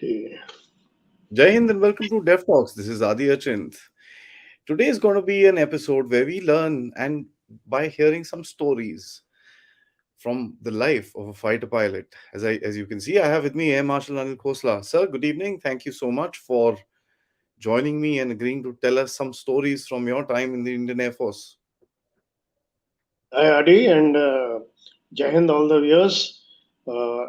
Okay. Jai Hind and welcome to Dev Talks. This is Adi Achint. Today is going to be an episode where we learn and by hearing some stories from the life of a fighter pilot. As you can see, I have with me Air Marshal Anil Khosla. Sir, good evening. Thank you so much for joining me and agreeing to tell us some stories from your time in the Indian Air Force. Hi, Adi, and Jai Hind, all the viewers.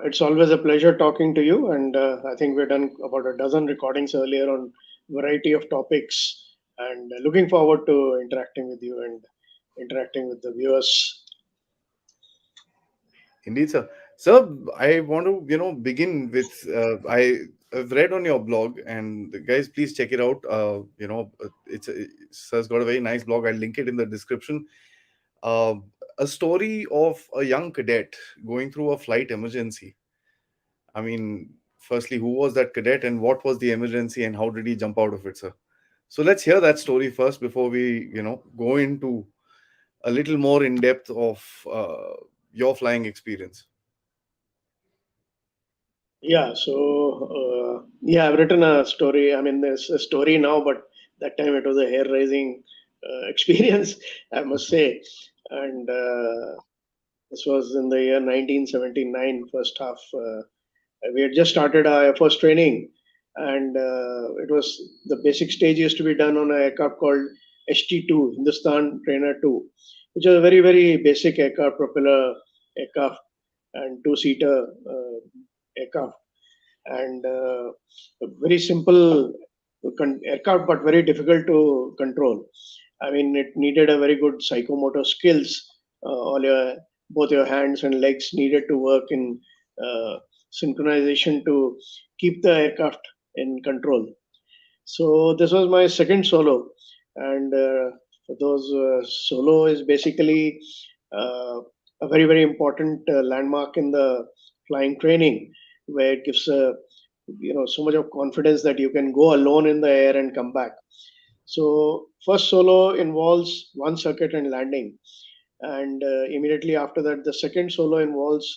It's always a pleasure talking to you, and I think we've done about a dozen recordings earlier on variety of topics, and looking forward to interacting with you and interacting with the viewers. Indeed, sir. Sir, I want to begin with I've read on your blog, and guys, please check it out. Sir's got a very nice blog. I'll link it in the description. Uh, a story of a young cadet going through a flight emergency. I mean, firstly, who was that cadet, and what was the emergency, and how did he jump out of it, sir? So let's hear that story first before we go into a little more in depth of your flying experience. Yeah, so I've written a story. I mean, there's a story now, but that time it was a hair-raising experience, I must say, and. This was in the year 1979, first half. We had just started our first training, and it was the basic stage used to be done on an aircraft called HT2, Hindustan Trainer 2, which is a very, very basic aircraft, propeller aircraft, and two-seater aircraft, and a very simple aircraft, but very difficult to control. I mean, it needed a very good psychomotor skills. All your both your hands and legs needed to work in uh, synchronization to keep the aircraft in control. So this was my second solo, and for those solo is basically uh, a very very important landmark in the flying training, where it gives so much of confidence that you can go alone in the air and come back. So first solo involves one circuit and landing, and immediately after that, the second solo involves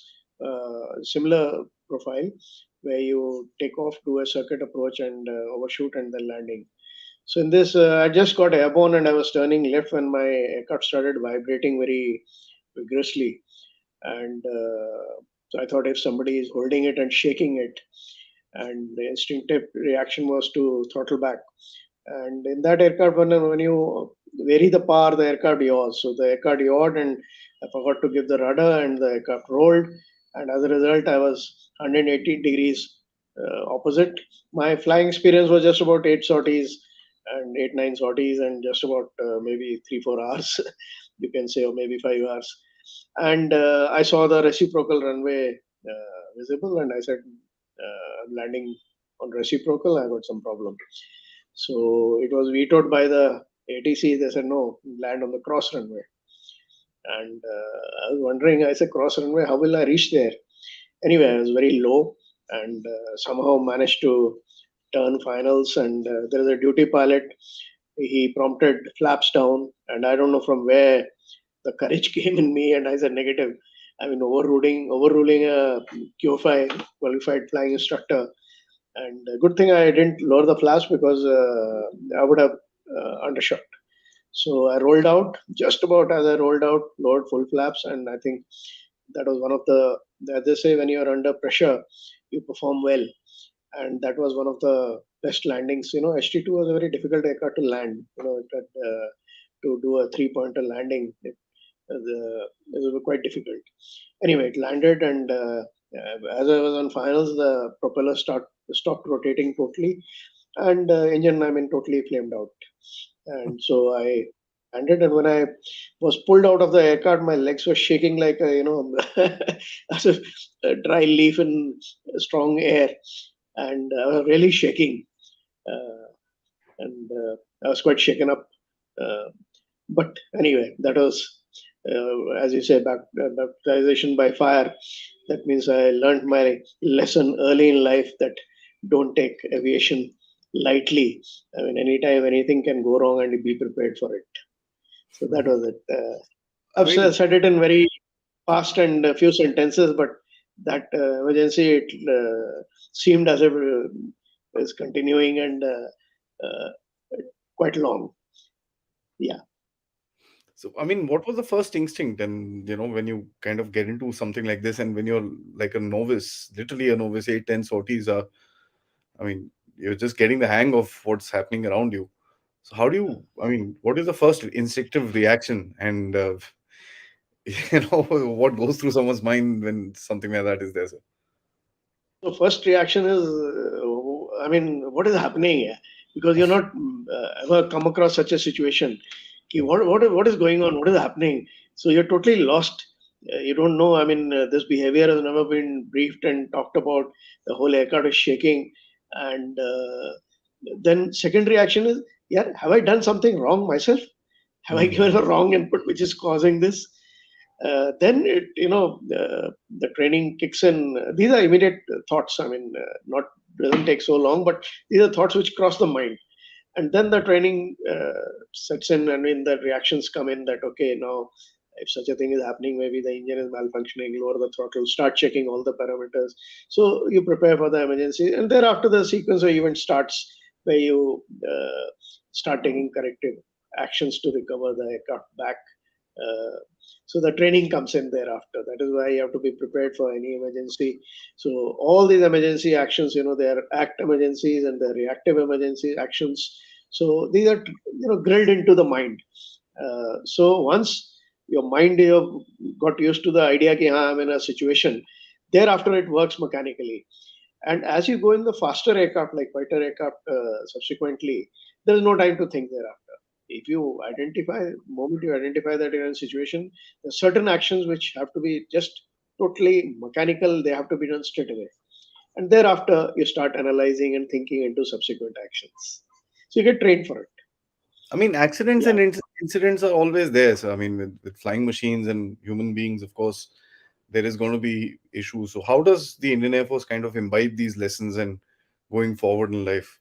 similar profile where you take off, do a circuit approach, and overshoot, and then landing. So in this, I just got airborne and I was turning left when my aircraft started vibrating very vigorously, and so I thought if somebody is holding it and shaking it, and the instinctive reaction was to throttle back. And in that aircraft, when you vary the power, the aircraft yaws. So the aircraft yawed, and I forgot to give the rudder, and the aircraft rolled. And as a result, I was 180 degrees opposite. My flying experience was just about eight sorties and eight, nine sorties, and just about maybe 3, 4 hours, you can say, or maybe 5 hours. And I saw the reciprocal runway visible, and I said, I'm landing on reciprocal. I got some problem. So it was vetoed by the ATC. They said, no, land on the cross runway. And I was wondering, I said, cross runway, how will I reach there? Anyway, I was very low, and somehow managed to turn finals. And there is a duty pilot. He prompted flaps down, and I don't know from where the courage came in me. And I said, negative. I mean, overruling a QFI qualified flying instructor. And good thing I didn't lower the flaps because I would have undershot. So I rolled out just about as I rolled out, lowered full flaps, and I think that was one of as they say, when you're under pressure, you perform well, and that was one of the best landings. HT2 was a very difficult aircraft to land. It had, to do a three-pointer landing, it was quite difficult. Anyway, it landed, and as I was on finals, the propeller stopped rotating totally, and engine, I mean, totally flamed out. And so I landed, and when I was pulled out of the aircraft, my legs were shaking like as if a dry leaf in strong air, and I was really shaking, uh, and I was quite shaken up. Uh, but anyway, that was, as you say, baptization by fire. That means I learned my lesson early in life that don't take aviation lightly. I mean, anytime anything can go wrong, and be prepared for it. So that was it. I I've mean, said it in very fast and a few sentences, but that emergency, it seemed as if is continuing and uh, quite long. Yeah. So, I mean, what was the first instinct, and when you kind of get into something like this, and when you're like a novice, literally a novice, 8, 10 sorties are, I mean, you're just getting the hang of what's happening around you. So, how do you, I mean, what is the first instinctive reaction, and what goes through someone's mind when something like that is there? Sir? So first reaction is, I mean, what is happening here? Because you're not ever come across such a situation. Ki, what is going on? What is happening? So you're totally lost. You don't know. I mean, this behavior has never been briefed and talked about. The whole aircraft is shaking, and then second reaction is, yeah, have I done something wrong myself? Have I Hmm. given a wrong input which is causing this? Then the training kicks in. These are immediate thoughts. I mean, not doesn't take so long, but these are thoughts which cross the mind, and then the training sets in, and when the reactions come in, that okay, now if such a thing is happening, maybe the engine is malfunctioning, lower the throttle, start checking all the parameters. So you prepare for the emergency, and thereafter the sequence of events starts, where you start taking corrective actions to recover the aircraft back. uh, so the training comes in thereafter. That is why you have to be prepared for any emergency. So all these emergency actions, they are act emergencies and the reactive emergency actions. So these are grilled into the mind. So once your mind, you have got used to the idea that I'm in a situation, thereafter it works mechanically. And as you go in the faster aircraft, like fighter aircraft, subsequently, there is no time to think thereafter. If you identify, moment you identify that you're in a situation, there are certain actions which have to be just totally mechanical, they have to be done straight away. And thereafter, you start analyzing and thinking into subsequent actions. So you get trained for it. I mean, accidents Yeah. and incidents are always there. So, I mean, with flying machines and human beings, of course, there is going to be issues. So, how does the Indian Air Force kind of imbibe these lessons and going forward in life?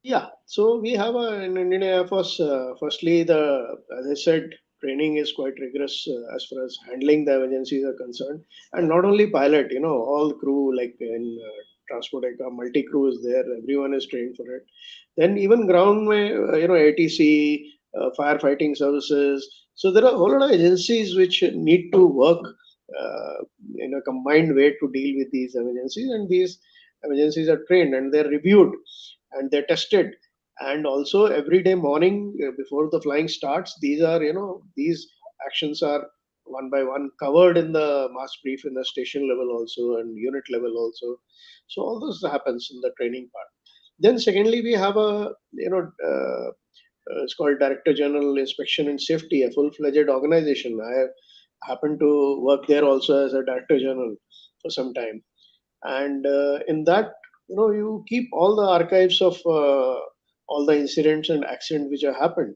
Yeah, so we have in Indian Air Force. Firstly, as I said, training is quite rigorous as far as handling the emergencies are concerned, and not only pilot. All crew, like in transport aircraft, multi crew is there. Everyone is trained for it. Then even ground, ATC, firefighting services. So there are a whole lot of agencies which need to work uh, in a combined way to deal with these emergencies, and these emergencies are trained and they're reviewed and they're tested. And also every day morning, before the flying starts, these actions are one by one covered in the mass brief in the station level also and unit level also. So all this happens in the training part. Then secondly, we have it's called Director General Inspection and Safety, a full-fledged organization. I happened to work there also as a Director General for some time. And in that, you keep all the archives of all the incidents and accidents which have happened.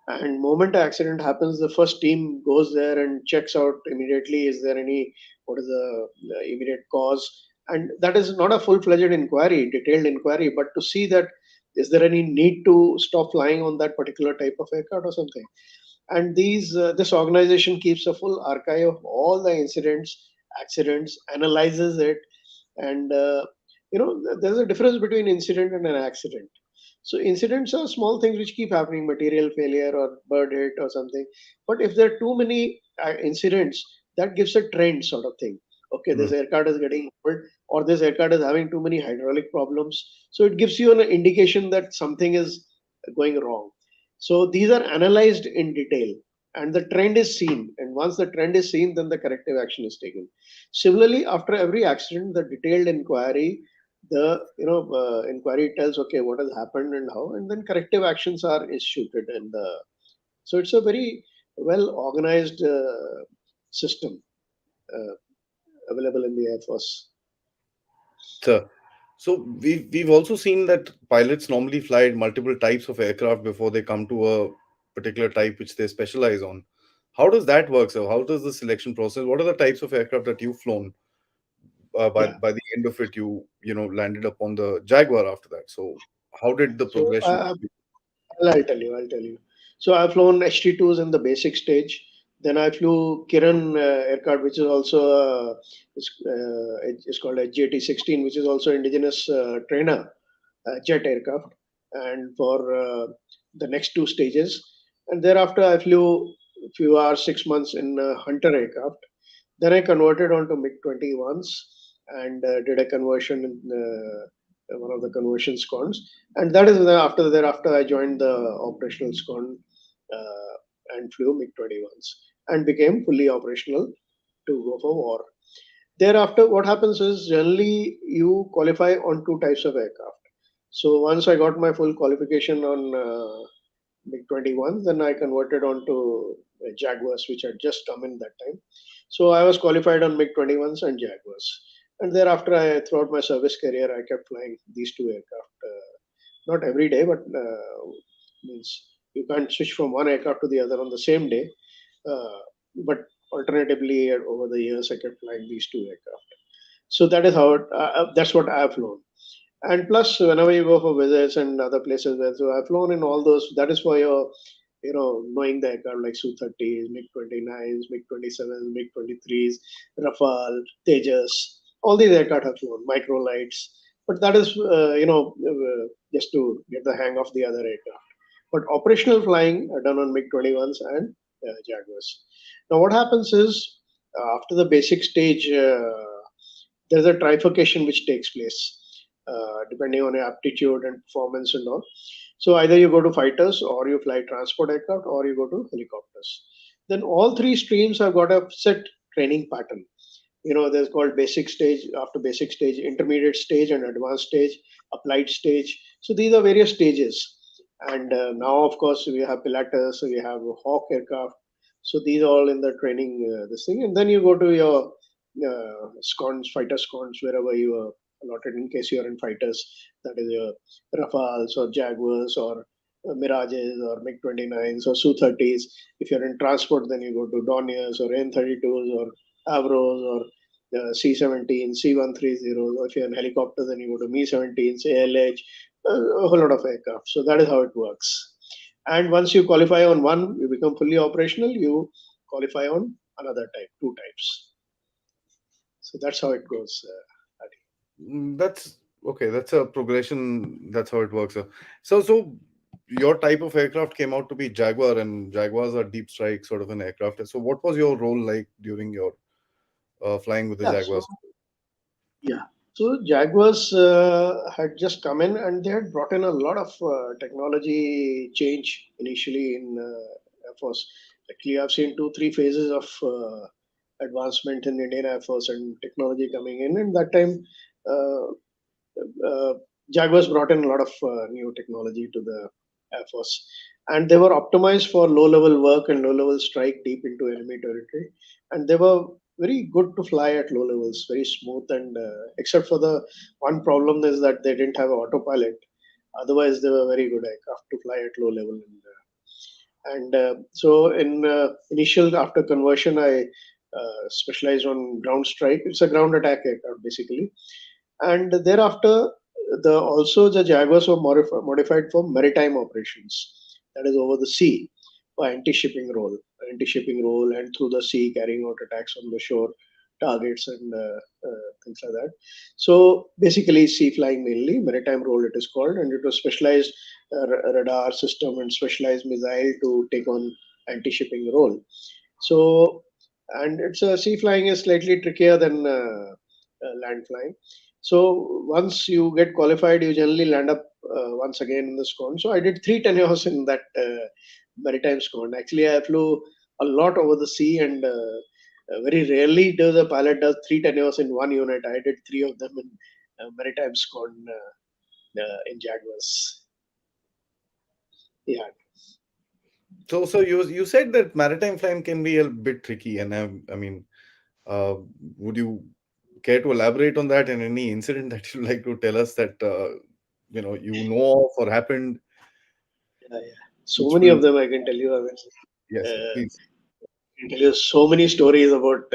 And moment an accident happens, the first team goes there and checks out immediately, is there any, what is the immediate cause. And that is not a full-fledged inquiry, detailed inquiry, but to see that is there any need to stop flying on that particular type of aircraft or something. And this organization keeps a full archive of all the incidents, accidents, analyzes it. And there's a difference between incident and an accident. So incidents are small things which keep happening, material failure or bird hit or something. But if there are too many incidents, that gives a trend sort of thing. Okay, Hmm. this aircraft is getting old, or this aircraft is having too many hydraulic problems. So it gives you an indication that something is going wrong. So these are analyzed in detail, and the trend is seen. And once the trend is seen, then the corrective action is taken. Similarly, after every accident, the detailed inquiry, the inquiry tells, okay, what has happened and how, and then corrective actions are instituted. And so it's a very well organized system uh, available in the Air Force. So, we've also seen that pilots normally fly multiple types of aircraft before they come to a particular type which they specialize on. How does that work? So, how does the selection process? What are the types of aircraft that you've flown? By Yeah. by the end of it, you landed up on the Jaguar after that. So, how did the So progression? I'll tell you. I'll tell you. So I've flown HT2s in the basic stage. Then I flew Kiran aircraft, which is also it's called a JT-16, which is also indigenous trainer jet aircraft, and for the next two stages. And thereafter, I flew a few hours, 6 months in Hunter aircraft. Then I converted onto MiG-21s and did a conversion in one of the conversion squadrons. And that is thereafter I joined the operational squadron and flew MiG-21s and became fully operational to go for war. Thereafter, what happens is generally you qualify on two types of aircraft. So once I got my full qualification on MiG-21, then I converted on to Jaguars, which had just come in that time. So I was qualified on MiG-21s and Jaguars. And thereafter, throughout my service career, I kept flying these two aircraft. Not every day, but means you can't switch from one aircraft to the other on the same day. But alternatively, over the years, I kept flying these two aircraft. So that is that's what I have flown. And plus, whenever you go for visits and other places, where so I've flown in all those. That is for your, knowing the aircraft like Su-30s, MiG-29s, MiG-27s, MiG-23s, Rafale, Tejas. All these aircraft have flown, microlights. But that is, just to get the hang of the other aircraft. But operational flying are done on MiG-21s and Jaguars. Now, what happens is after the basic stage, there's a trifurcation which takes place depending on your aptitude and performance and all. So either you go to fighters, or you fly transport aircraft, or you go to helicopters. Then all three streams have got a set training pattern. There's called basic stage, after basic stage, intermediate stage, and advanced stage, applied stage. So these are various stages. And now, of course, we have Pilatus, we have Hawk aircraft. So these are all in the training, this thing. And then you go to your squadrons, fighter squadrons, wherever you are allotted in case you are in fighters. That is your Rafales or Jaguars or Mirages or MiG-29s or Su-30s. If you're in transport, then you go to Dorniers or N-32s or Avros or C-17, C-130s. Or if you're in helicopter, then you go to Mi-17s, ALH, a whole lot of aircraft. So that is how it works. And once you qualify on one, you become fully operational, you qualify on another type, two types. So that's how it goes. That's okay. That's a progression. That's how it works. So your type of aircraft came out to be Jaguar, and Jaguars are deep strike sort of an aircraft. So what was your role like during your flying with the Yeah, Jaguars? yeah. So Jaguars had just come in, and they had brought in a lot of technology change initially in Air Force. Actually, I've seen two, three phases of advancement in Indian Air Force and technology coming in. And that time, uh, uh, Jaguars brought in a lot of new technology to the Air Force, and they were optimized for low-level work and low-level strike deep into enemy territory, and they were very good to fly at low levels, very smooth, and except for the one problem is that they didn't have autopilot. Otherwise, they were very good aircraft to fly at low level. And so, in initial after conversion, I specialized on ground strike. It's a ground attack aircraft basically, and thereafter the Jaguars were modified for maritime operations, that is over the sea, for anti-shipping role, and through the sea carrying out attacks on the shore targets and things like that. So basically sea flying, mainly maritime role it is called, and it was specialized radar system and specialized missile to take on anti-shipping role. So, and it's sea flying is slightly trickier than land flying. So once you get qualified, you generally land up once again in the squadron. So I did 3 tenures in that maritime squadron. Actually, I flew a lot over the sea, and very rarely does a pilot does 3 tenures in one unit. I did three of them in maritime squadron in Jaguars. Yeah. So you said that maritime flying can be a bit tricky, and I mean, uh, would you care to elaborate on that and any incident that you'd like to tell us that you know of or happened, Yeah, yeah. So which many will of them I can tell you. I mean, yes, sir, uh, please. I can tell you so many stories about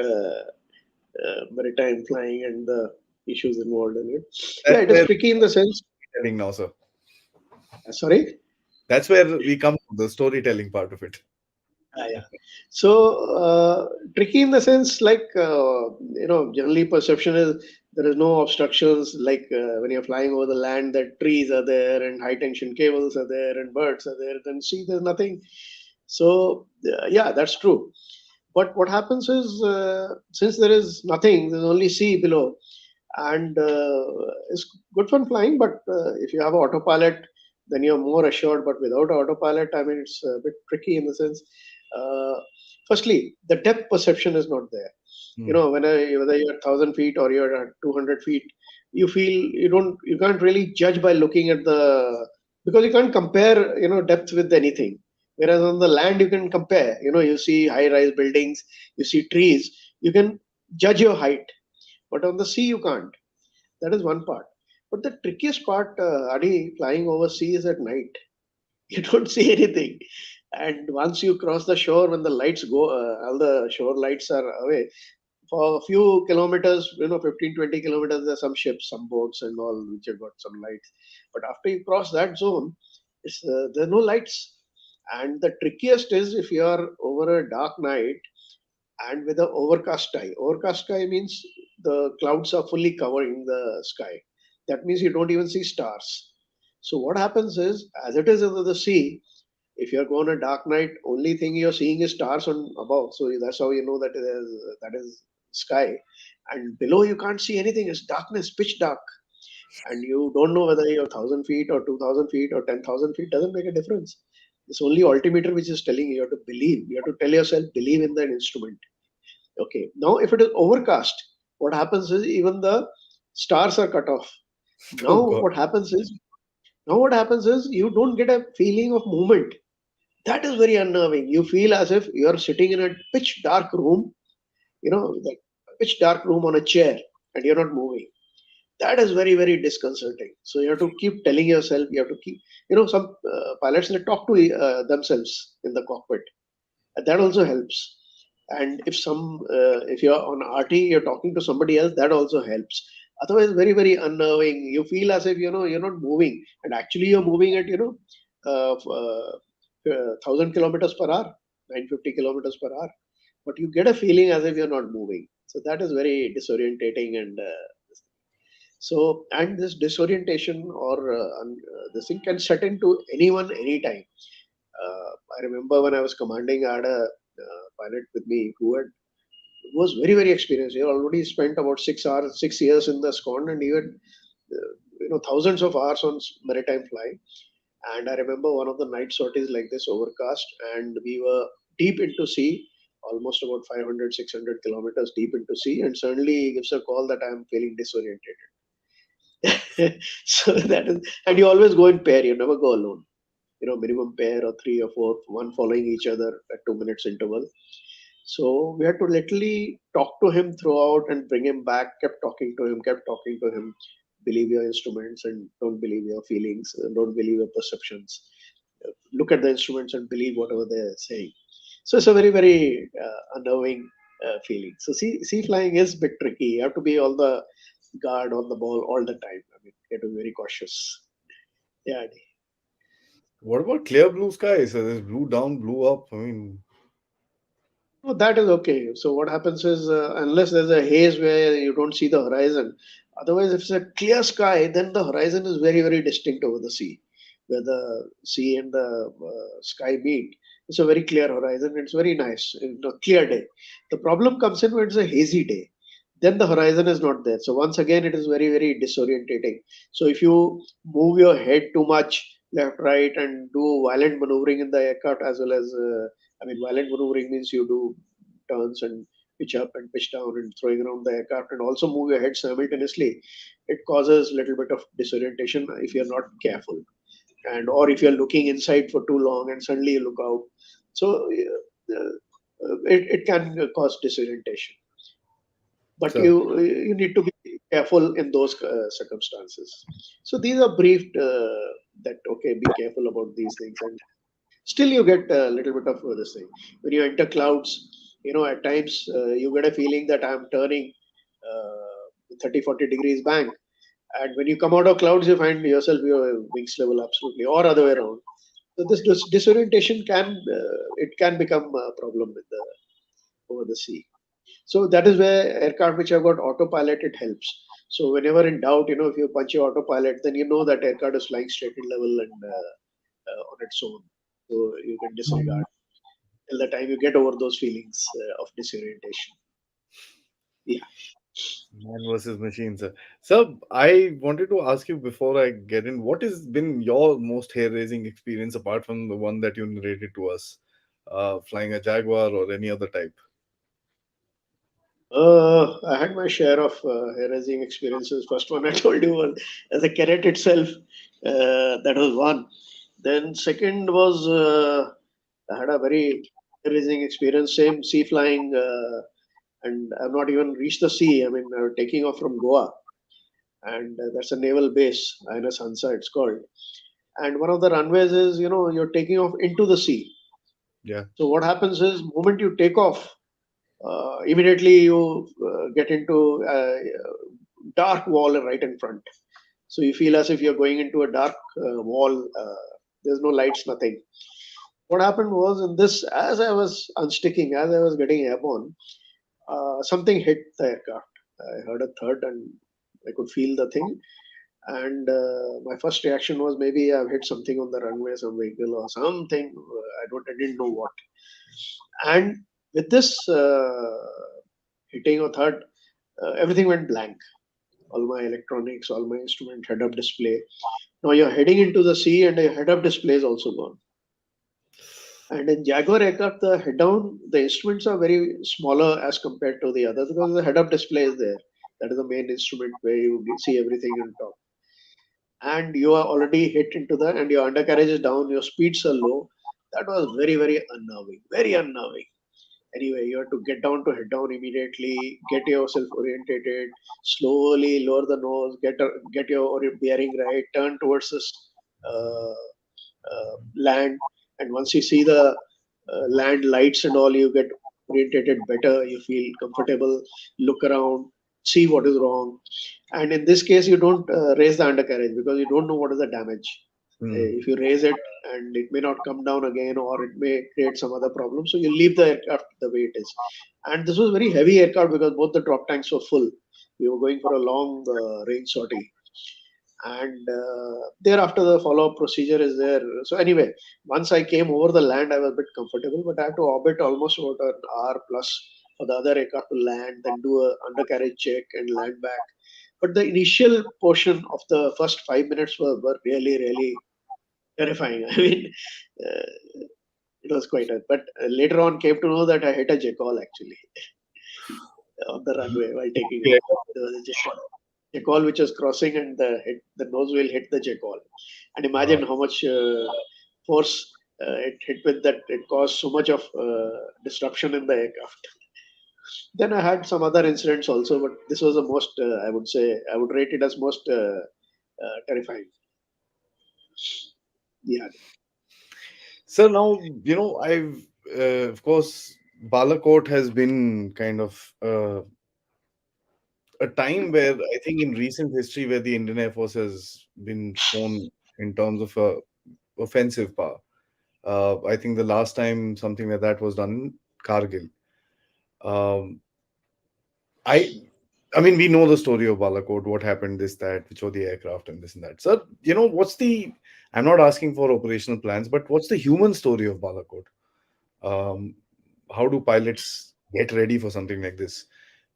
maritime flying and the issues involved in it. Yeah, That's it is where tricky in the sense. telling now, sir. Sorry. That's where we come to the storytelling part of it. Yeah. So tricky in the sense, like generally perception is there is no obstructions. Like when you're flying over the land, that trees are there and high tension cables are there and birds are there. Then see, there's nothing. So yeah, that's true. But what happens is, since there is nothing, there's only sea below, and it's good fun flying. But if you have autopilot, then you're more assured. But without autopilot, I mean, it's a bit tricky in the sense. Uh, Firstly, the depth perception is not there. You Hmm. know, whether you're 1,000 feet or you're at 200 feet, you can't really judge by looking at the, because you can't compare depth with anything. Whereas on the land you can compare. You see high-rise buildings, you see trees, you can judge your height. But on the sea you can't. That is one part. But the trickiest part, Adi, flying over sea is at night. You don't see anything. And once you cross the shore, when the lights go, all the shore lights are away, for a few kilometers, 15, 20 kilometers, there's some ships, some boats, and all, which have got some lights. But after you cross that zone, there are no lights. And the trickiest is if you are over a dark night and with an overcast sky. Overcast sky means the clouds are fully covering the sky. That means you don't even see stars. So what happens is, as it is under the sea, if you're going a dark night, only thing you're seeing is stars on above. So that's how you know that is sky. And below you can't see anything. It's darkness, pitch dark. And you don't know whether you're 1,000 feet or 2,000 feet or 10,000 feet. Doesn't make a difference. It's only altimeter which is telling you. You have to believe. You have to tell yourself, believe in that instrument. Okay. Now, if it is overcast, what happens is even the stars are cut off. Oh Now, God. what happens is you don't get a feeling of movement. That is very unnerving. You feel as if you are sitting in a pitch dark room, that pitch dark room on a chair, and you're not moving. That is very, very disconcerting. So you have to keep telling yourself. You have to keep, some pilots, they talk to themselves in the cockpit. That also helps. And if you're on RT, you're talking to somebody else, that also helps. Otherwise, very, very unnerving. You feel as if you're not moving, and actually you're moving at 1,000 kilometers per hour, 950 kilometers per hour, but you get a feeling as if you're not moving. So that is very disorientating, and and this disorientation or this thing can set into anyone anytime. I remember when I was commanding, I had a pilot with me who was very, very experienced. He had already spent about 6 hours, 6 years in the SCON, and he had thousands of hours on maritime flying. And I remember one of the night sorties like this, overcast, and we were deep into sea, almost about 500, 600 kilometers deep into sea, and suddenly he gives a call that I am feeling disoriented. So that is, and you always go in pair. You never go alone. Minimum pair or three or four, one following each other at 2 minutes interval. So we had to literally talk to him throughout and bring him back. Kept talking to him. Kept talking to him. Believe your instruments and don't believe your feelings. And don't believe your perceptions. Look at the instruments and believe whatever they're saying. So it's a very, very unnerving feeling. So sea flying is a bit tricky. You have to be on the guard, on the ball all the time. I mean, you have to be very cautious. Yeah. What about clear blue skies? So there's blue down, blue up. I mean, No, that is okay. So what happens is, unless there's a haze where you don't see the horizon, otherwise if it's a clear sky, then the horizon is very, very distinct over the sea, where the sea and the sky meet. It's a very clear horizon. It's very nice, clear day. The problem comes in when it's a hazy day. Then the horizon is not there. So once again, it is very, very disorientating. So if you move your head too much left, right, and do violent maneuvering in the aircraft as well as I mean, violent maneuvering means you do turns and pitch up and pitch down and throwing around the aircraft and also move your head simultaneously. It causes a little bit of disorientation if you're not careful, and or if you're looking inside for too long and suddenly you look out. So it can cause disorientation. But so you need to be careful in those circumstances. So these are briefed that okay, be careful about these things, and still you get a little bit of this thing when you enter clouds. At times you get a feeling that I'm turning 30-40 degrees bank, and when you come out of clouds you find yourself your wings level absolutely, or other way around. So this disorientation can become a problem with the over the sea. So that is where aircraft which have got autopilot, it helps. So whenever in doubt, if you punch your autopilot, then you know that aircraft is flying straight in level and on its own. So you can disregard till the time you get over those feelings of disorientation. Yeah. Man versus machine, sir. Sir, I wanted to ask you before I get in, what has been your most hair-raising experience apart from the one that you narrated to us, flying a Jaguar or any other type? I had my share of hair-raising experiences. First one I told you was as a cadet itself. That was one. Then second was I had a very hair-raising experience. Same sea flying, and I've not even reached the sea. I mean, taking off from Goa, and that's a naval base, Aina Sansa, it's called. And one of the runways is, you're taking off into the sea. Yeah. So what happens is, moment you take off, immediately you get into a dark wall right in front. So you feel as if you're going into a dark wall. There's no lights, nothing. What happened was in this, as I was unsticking, as I was getting airborne, something hit the aircraft. I heard a thud and I could feel the thing. And my first reaction was maybe I've hit something on the runway, some vehicle or something. I didn't know what. And with this hitting or third, everything went blank. All my electronics, all my instrument, head-up display. Now you're heading into the sea, and your head-up display is also gone. And in Jaguar aircraft, the head-down, the instruments are very smaller as compared to the others because the head-up display is there. That is the main instrument where you see everything on top. And you are already hit into the, and your undercarriage is down, your speeds are low. That was very, very unnerving, very unnerving. Anyway, you have to get down to head down immediately, get yourself orientated, slowly lower the nose, get your bearing right, turn towards this uh, land. And once you see the land lights and all, you get orientated better, you feel comfortable, look around, see what is wrong. And in this case, you don't raise the undercarriage because you don't know what is the damage. Hmm. If you raise it and it may not come down again or it may create some other problem, so you leave the aircraft the way it is. And this was very heavy aircraft because both the drop tanks were full. We were going for a long range sortie, and thereafter the follow-up procedure is there. So anyway, once I came over the land, I was a bit comfortable, but I had to orbit almost about an hour plus for the other aircraft to land, then do a undercarriage check and land back. But the initial portion of the first 5 minutes were really, really terrifying. I mean, uh, it was quite a. But later on, came to know that I hit a jackal actually on the runway while taking Yeah. off. There was a jackal which was crossing, and the nose wheel hit the jackal. And Uh, imagine how much force it hit with that. It caused so much of disruption in the aircraft. Then I had some other incidents also, but this was the most. I would say I would rate it as most terrifying. Yeah. so now, of course, Balakot has been kind of a time where I think in recent history where the Indian Air Force has been shown in terms of offensive power. I think the last time something like that was done in Kargil. Um, I I mean, we know the story of Balakot, what happened, this, that, which were the aircraft and this and that. Sir, what's the, I'm not asking for operational plans, but what's the human story of Balakot? Um, how do pilots get ready for something like this?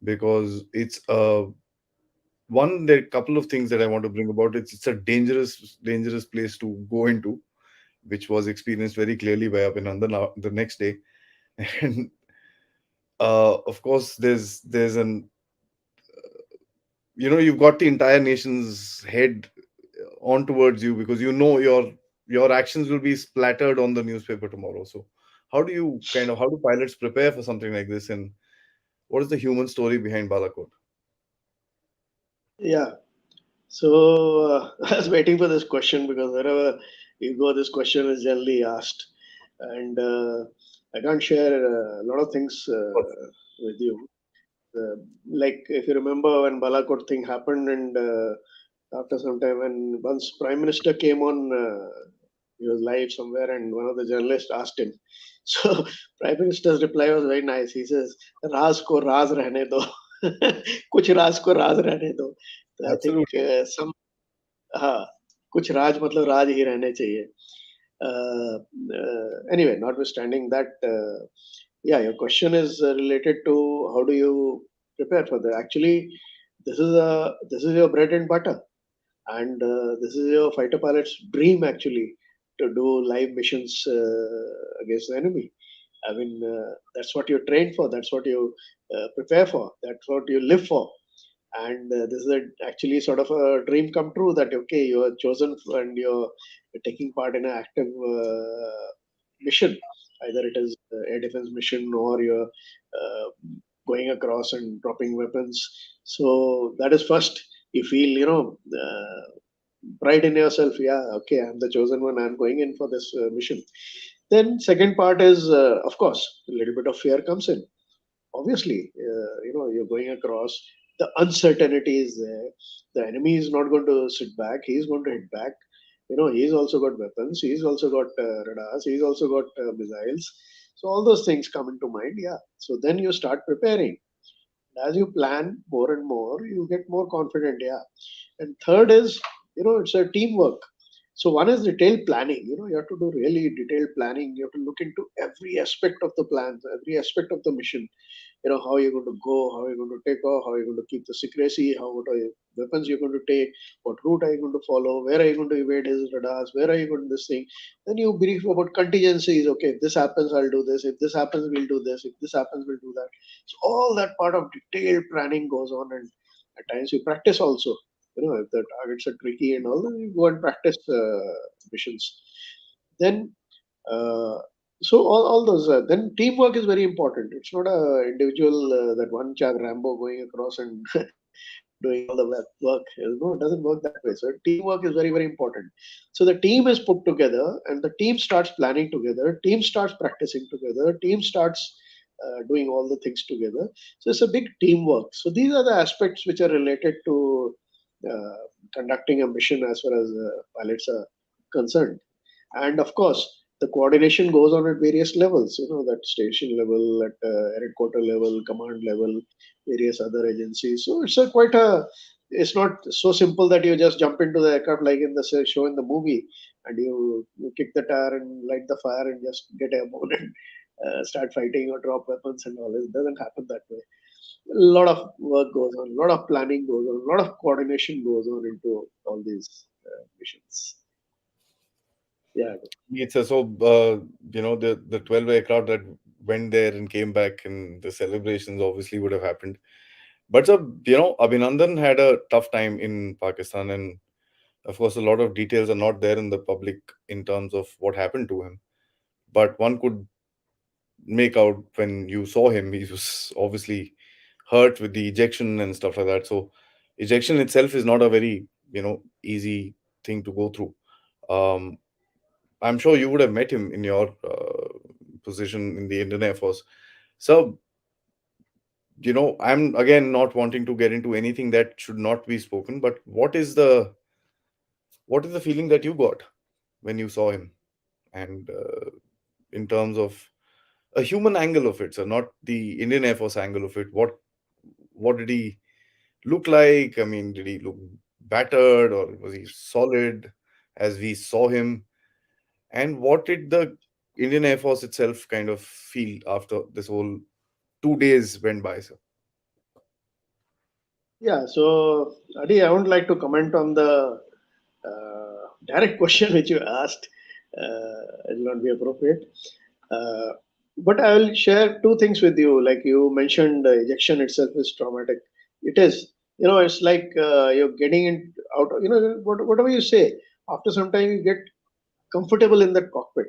Because it's there are a couple of things that I want to bring about. It's a dangerous place to go into, which was experienced very clearly by Abhinandan the next day. And of course, there's an you've got the entire nation's head on towards you because your actions will be splattered on the newspaper tomorrow. So how do pilots prepare for something like this, and what is the human story behind Balakot? Yeah. So I was waiting for this question because wherever you go, this question is generally asked, and I can't share a lot of things with you. Like if you remember when Balakot thing happened, and after some time, when once Prime Minister came on. He was live somewhere, and one of the journalists asked him. So Prime Minister's reply was very nice. He says, "Raz ko raz rehne do, kuch raz ko raz rehne do." So I think Absolutely. some हाँ, कुछ राज मतलब राज ही रहने चाहिए. Anyway, notwithstanding that, yeah, your question is related to how do you prepare for that. Actually, this is your bread and butter, and this is your fighter pilot's dream actually to do live missions against the enemy. I mean, that's what you train for. That's what you prepare for. That's what you live for. And this is actually sort of a dream come true that okay, you are chosen and you're taking part in an active mission. Either it is air defense mission or you're uh, going across and dropping weapons. So that is first. You feel pride in yourself. Yeah, okay, I'm the chosen one. I'm going in for this mission. Then second part is, of course, a little bit of fear comes in. Obviously, you're going across, the uncertainty is there. The enemy is not going to sit back, he's going to hit back. He's also got weapons, he's also got radars, he's also got missiles. So all those things come into mind. Yeah, so then you start preparing. As you plan more and more, you get more confident. Yeah. And third is, it's a teamwork. So one is detailed planning. You have to do really detailed planning. You have to look into every aspect of the plans, every aspect of the mission. How you're going to go, how you're going to take off, how you're going to keep the secrecy, what are your weapons you're going to take, what route are you going to follow, where are you going to evade his radars, where are you going to this thing. Then you brief about contingencies. Okay, if this happens, I'll do this. If this happens, we'll do this. If this happens, we'll do that. So all that part of detailed planning goes on, and at times you practice also. If the targets are tricky and all, then you go and practice missions. Then so all those then teamwork is very important. It's not a individual that one chap Rambo going across and doing all the work. No, it doesn't work that way. So teamwork is very, very important. So the team is put together, and the team starts planning together. Team starts practicing together. Team starts doing all the things together. So it's a big teamwork. So these are the aspects which are related to uh, conducting a mission as far as pilots are concerned. And of course, the coordination goes on at various levels. That station level, at headquarter level, command level, various other agencies. So it's a quite a. It's not so simple that you just jump into the aircraft like in the show in the movie, and you kick the tire and light the fire and just get airborne and start fighting or drop weapons and all. It doesn't happen that way. A lot of work goes on, a lot of planning goes on, a lot of coordination goes on into all these missions. Yeah. It's so the 12 aircraft that went there and came back, and the celebrations obviously would have happened. But so Abhinandan had a tough time in Pakistan, and of course, a lot of details are not there in the public in terms of what happened to him. But one could make out when you saw him, he was obviously hurt with the ejection and stuff like that. So, ejection itself is not a very easy thing to go through. Um, I'm sure you would have met him in your position in the Indian Air Force. So, I'm again not wanting to get into anything that should not be spoken, but what is the feeling that you got when you saw him, and in terms of a human angle of it, so not the Indian Air Force angle of it. What did he look like? I mean, did he look battered or was he solid as we saw him? And what did the Indian Air Force itself kind of feel after this whole 2 days went by, sir? Yeah, so Adi, I would like to comment on the direct question which you asked. It will not be appropriate. Uh, but I will share two things with you. Like you mentioned, the ejection itself is traumatic. It is. It's like you're getting in out. Whatever you say. After some time, you get comfortable in the cockpit.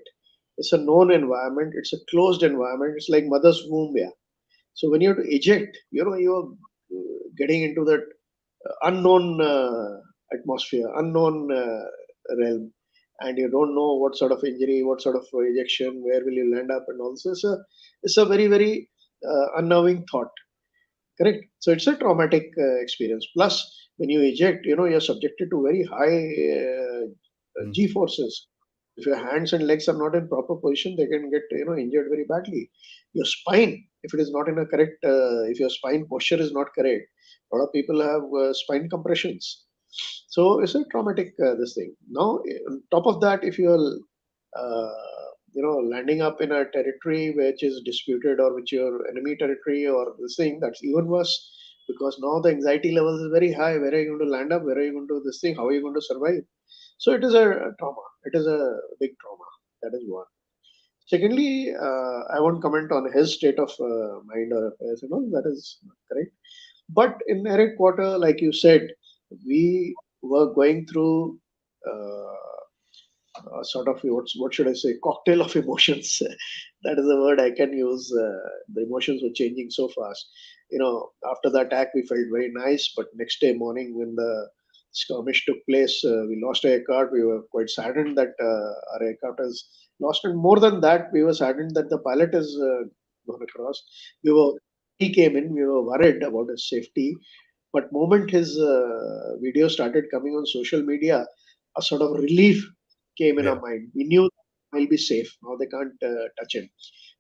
It's a known environment. It's a closed environment. It's like mother's womb. Yeah. So when you have to eject, you're getting into that unknown atmosphere, unknown realm, and you don't know what sort of injury, what sort of ejection, where will you land up, and also it's a very very unnerving thought. Correct. So it's a traumatic experience. Plus, when you eject, you're subjected to very high Mm. G forces. If your hands and legs are not in proper position, they can get injured very badly. Your spine, if it is not in a correct, if your spine posture is not correct, a lot of people have spine compressions. So it's a traumatic this thing. Now, on top of that, if you are landing up in a territory which is disputed or which your enemy territory or this thing, that's even worse because now the anxiety levels is very high. Where are you going to land up? Where are you going to this thing? How are you going to survive? So it is a trauma. It is a big trauma. That is one. Secondly, I won't comment on his state of mind or affairs. That is not correct. But in Eric Quarter, like you said, we were going through sort of what should I say, cocktail of emotions. That is the word I can use. The emotions were changing so fast. After the attack, we felt very nice, but next day morning when the skirmish took place, we lost our aircraft. We were quite saddened that our aircraft is lost, and more than that, we were saddened that the pilot is gone across. We were he came in. We were worried about his safety, but moment his video started coming on social media, a sort of relief came in our Yeah. mind. We knew he'll be safe. Now they can't touch him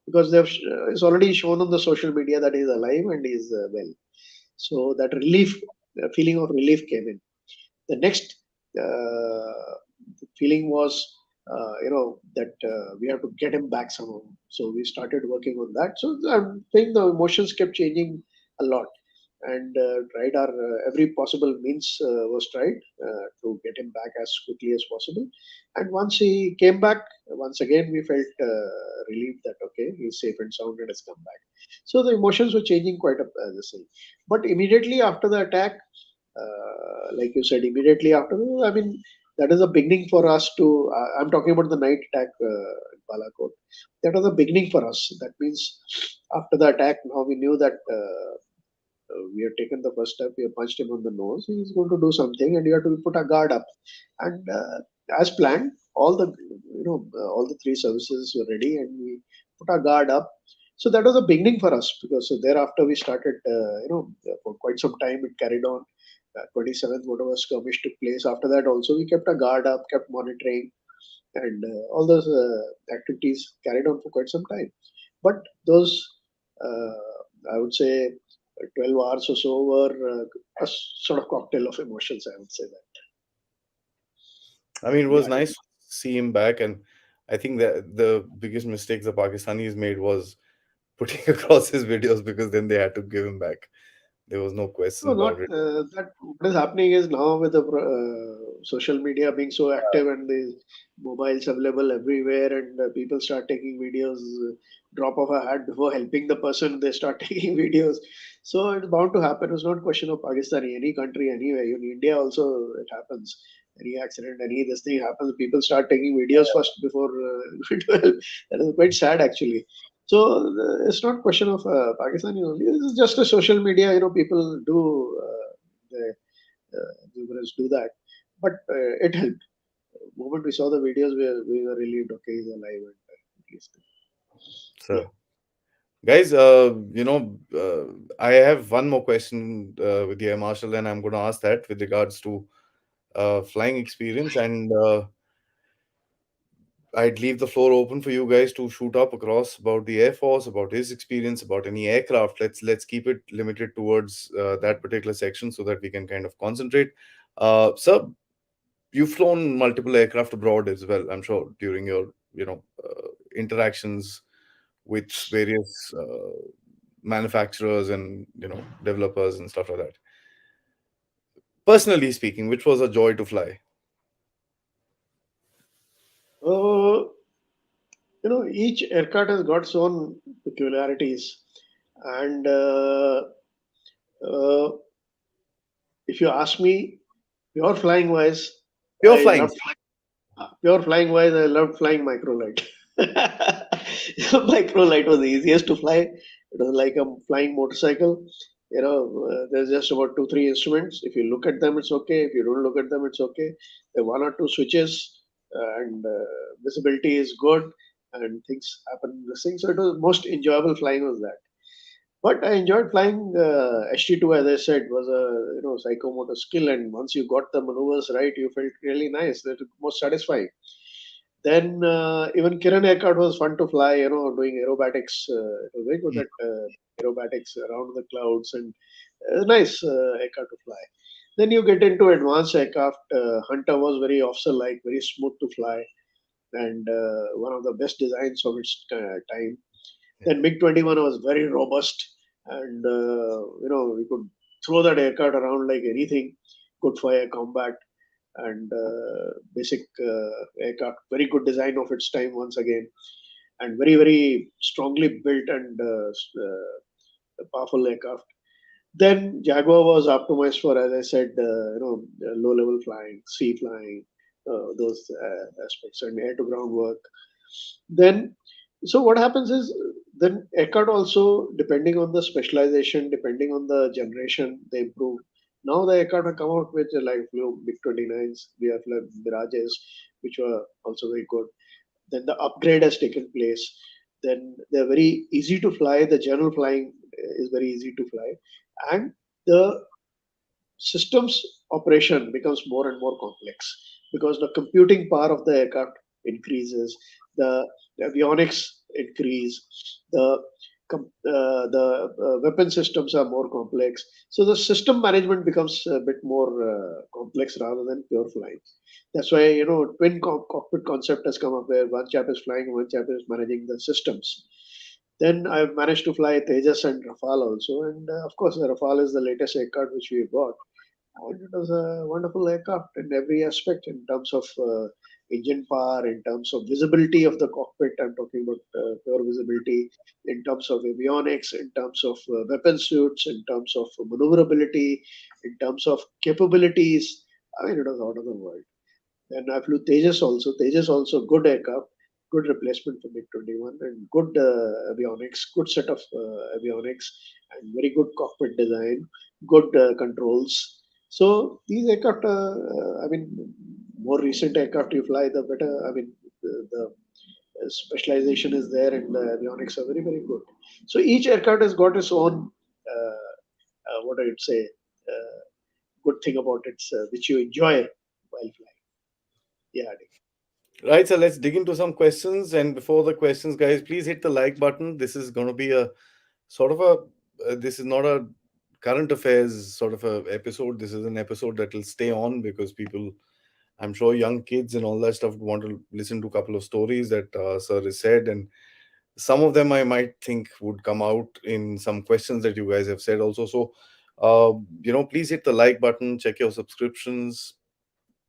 because it's already shown on the social media that he's alive and he's well. So that relief, feeling of relief came in. The next feeling was, that we have to get him back somehow. So we started working on that. So I think the emotions kept changing a lot, and tried our every possible means was tried to get him back as quickly as possible. And once he came back, once again we felt relieved that okay, he's safe and sound and has come back. So the emotions were changing quite the same. But immediately after the attack, like you said, immediately after, I mean, that is a beginning for us to. I'm talking about the night attack in Balakot. That was a beginning for us. That means after the attack, now we knew that we have taken the first step. We have punched him on the nose. He's going to do something, and you have to put a guard up. And as planned, all the three services were ready, and we put our guard up. So that was a beginning for us because thereafter we started, for quite some time it carried on. 27th, whatever skirmish took place. After that, also we kept a guard up, kept monitoring, and all those activities carried on for quite some time. But those, I would say, 12 hours or so were a sort of cocktail of emotions. I would say that. I mean, it was Yeah, nice to see him back, and I think that the biggest mistake the Pakistanis made was putting across his videos because then they had to give him back. There was no question no, not about it. that. What is happening is now with the social media being so active and the mobiles available everywhere, and people start taking videos, drop of a hat before helping the person, they start taking videos. So it's bound to happen. It's not question of Pakistani, any country, anywhere. In India also, it happens. Any accident, any this thing happens, people start taking videos first before going to help. That is quite sad, actually. So it's not question of Pakistani only. It's just a social media. People do the Jaguars do that, but it helped. The moment we saw the videos, we were relieved. Okay, he's alive and at least, yeah. So, guys, I have one more question with you, Marshall, and I'm going to ask that with regards to flying experience, and I'd leave the floor open for you guys to shoot up across about the Air Force, about his experience, about any aircraft. Let's keep it limited towards that particular section so that we can kind of concentrate. Sir, you've flown multiple aircraft abroad as well, I'm sure, during your interactions with various manufacturers and developers and stuff like that. Personally speaking, which was a joy to fly? Uh, each aircraft has got its own peculiarities, and uh, if you ask me, pure flying wise, Pure I flying. loved pure flying wise, I loved flying microlight. Microlight was the easiest to fly. It was like a flying motorcycle. There's just about two, three instruments. If you look at them, it's okay. If you don't look at them, it's okay. There are one or two switches, and visibility is good, and things happen. This thing. So it was most enjoyable flying was that. But I enjoyed flying ST2, as I said, was a psychomotor skill, and once you got the maneuvers right, you felt really nice. That was most satisfying. Then even Kiran aircraft was fun to fly, doing aerobatics. It was very good at aerobatics around the clouds and nice aircraft to fly. Then you get into advanced aircraft. Hunter was very officer-like, very smooth to fly, and one of the best designs of its time. Yeah. Then MiG-21 was very robust, and we could throw that aircraft around like anything. Good for air combat and basic aircraft. Very good design of its time once again, and very very strongly built and powerful aircraft. Then Jaguar was optimized for, as I said, low level flying, sea flying, those aspects, and air to ground work. Then, so what happens is then aircraft also, depending on the specialization, depending on the generation, they improve. Now the aircraft have come out with like MiG 29s, we have like Mirages, which were also very good. Then the upgrade has taken place. Then they're very easy to fly. The general flying is very easy to fly, and the systems operation becomes more and more complex because the computing power of the aircraft increases, the avionics increase, the weapon systems are more complex. So the system management becomes a bit more complex rather than pure flying. That's why twin cockpit concept has come up where one chap is flying, one chap is managing the systems. Then I've managed to fly Tejas and Rafale also, and of course the Rafale is the latest aircraft which we got, and it was a wonderful aircraft in every aspect in terms of engine power, in terms of visibility of the cockpit. I'm talking about pure visibility, in terms of avionics, in terms of weapon suits, in terms of maneuverability, in terms of capabilities. I mean, it was out of the world. And I flew Tejas also. Tejas also good aircraft, good replacement for MiG-21, and good avionics, good set of avionics, and very good cockpit design, good controls. So these aircraft, I mean, more recent aircraft you fly, the better. I mean, the specialization is there, and the avionics are very very good. So each aircraft has got its own. What I would say, good thing about it, which you enjoy while flying. Yeah, Adi. Right, so let's dig into some questions. And before the questions, guys, please hit the like button. This is going to be a sort of a, this is not a current affairs sort of a episode. This is an episode that will stay on because people, I'm sure young kids and all that stuff want to listen to a couple of stories that Sir has said. And some of them I might think would come out in some questions that you guys have said also. So, please hit the like button, check your subscriptions,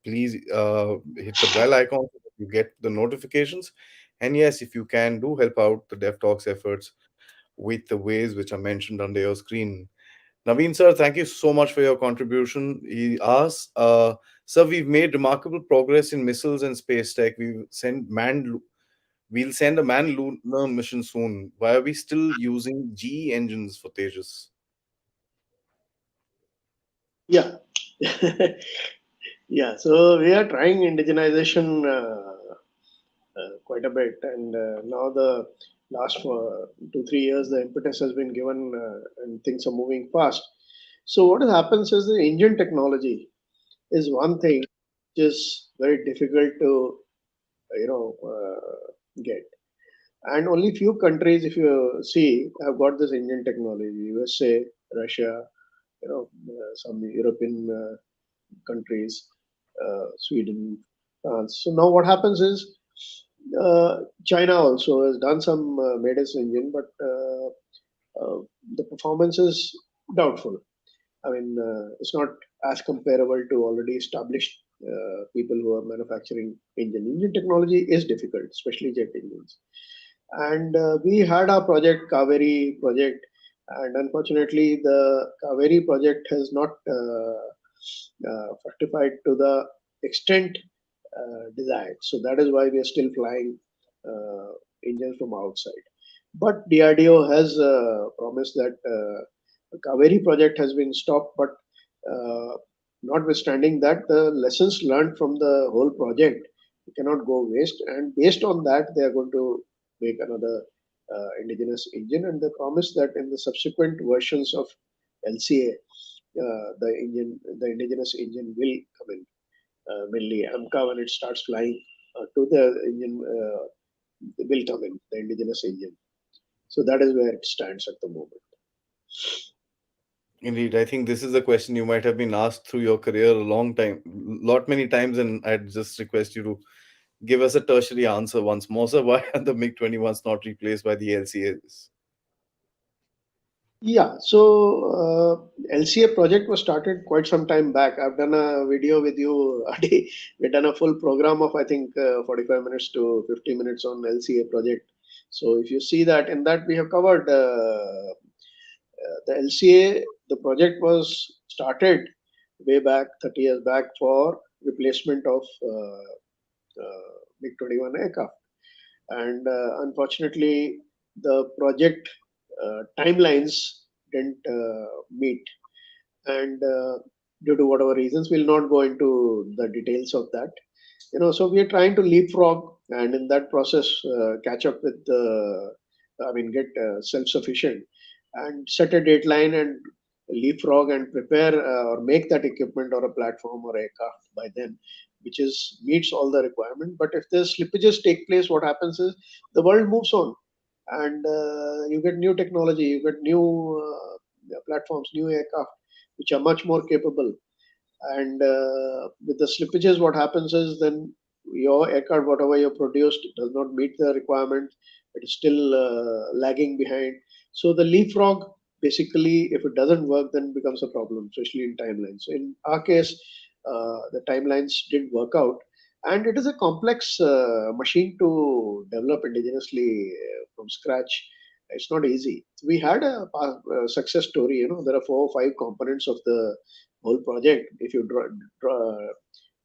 please hit the bell icon so that you get the notifications. And yes, if you can, do help out the Dev Talks efforts with the ways which are mentioned under your screen. Naveen sir, thank you so much for your contribution. He asks, sir, we've made remarkable progress in missiles and space tech. We'll send a manned lunar mission soon. Why are we still using GE engines for Tejas? Yeah. Yeah, so we are trying indigenization quite a bit, and now the last for 2 3 years, the impetus has been given, and things are moving fast. So what happens is the engine technology is one thing which is very difficult to get, and only few countries, if you see, have got this engine technology. USA, Russia, some European countries, Sweden, France. So now what happens is China also has done some made its engine, but the performance is doubtful. I mean, it's not as comparable to already established people who are manufacturing engine. Engine technology is difficult, especially jet engines. And we had our project, Kaveri project, and unfortunately, the Kaveri project has not fructified to the extent desired. So that is why we are still flying engines from outside. But DRDO has promised that the Kaveri project has been stopped, but notwithstanding that, the lessons learned from the whole project cannot go waste. And based on that, they are going to make another indigenous engine, and they promise that in the subsequent versions of LCA, the indigenous engine will come in, mainly AMCA when it starts flying to the engine will come in, the indigenous engine. So that is where it stands at the moment. Indeed, I think this is a question you might have been asked through your career a long time, lot many times, and I'd just request you to give us a tertiary answer once more. So, why are the MiG 21s not replaced by the LCAs? Yeah, so LCA project was started quite some time back. I've done a video with you, Adi. We've done a full program of I think 45 minutes to 50 minutes on LCA project. So if you see that, in that we have covered the LCA. The project was started way back 30 years back for replacement of MiG-21 aircraft, and unfortunately the project timelines didn't meet, and due to whatever reasons we'll not go into the details of that. So we are trying to leapfrog, and in that process catch up with the, I mean, get self-sufficient and set a deadline and leapfrog and prepare or make that equipment or a platform or aircraft by then, which is meets all the requirement. But if the slippages take place, what happens is the world moves on, and you get new technology, you get new platforms, new aircraft, which are much more capable. And with the slippages, what happens is then your aircraft, whatever you produced, does not meet the requirement. It is still lagging behind. So the leapfrog, basically, if it doesn't work, then becomes a problem, especially in timelines. So in our case, the timelines didn't work out, and it is a complex machine to develop indigenously from scratch. It's not easy. We had a success story. There are 4 or 5 components of the whole project. If you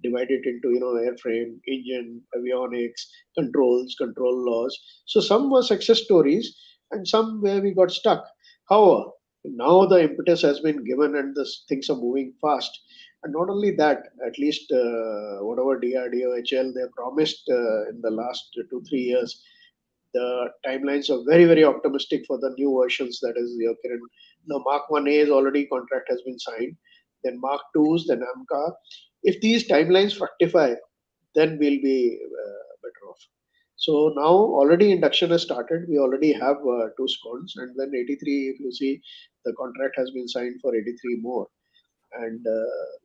divide it into airframe, engine, avionics, controls, control laws. So some were success stories, and some where we got stuck. However, now the impetus has been given, and the things are moving fast. And not only that, at least whatever DRDO, HL they promised in the last 2 3 years, the timelines are very, very optimistic for the new versions. That is your current. Now, Mark 1A is already contract has been signed. Then Mark 2s, then AMCA. If these timelines fructify, then we'll be better off. So now already induction has started. We already have 2 squadrons, and then 83. If you see, the contract has been signed for 83 more. And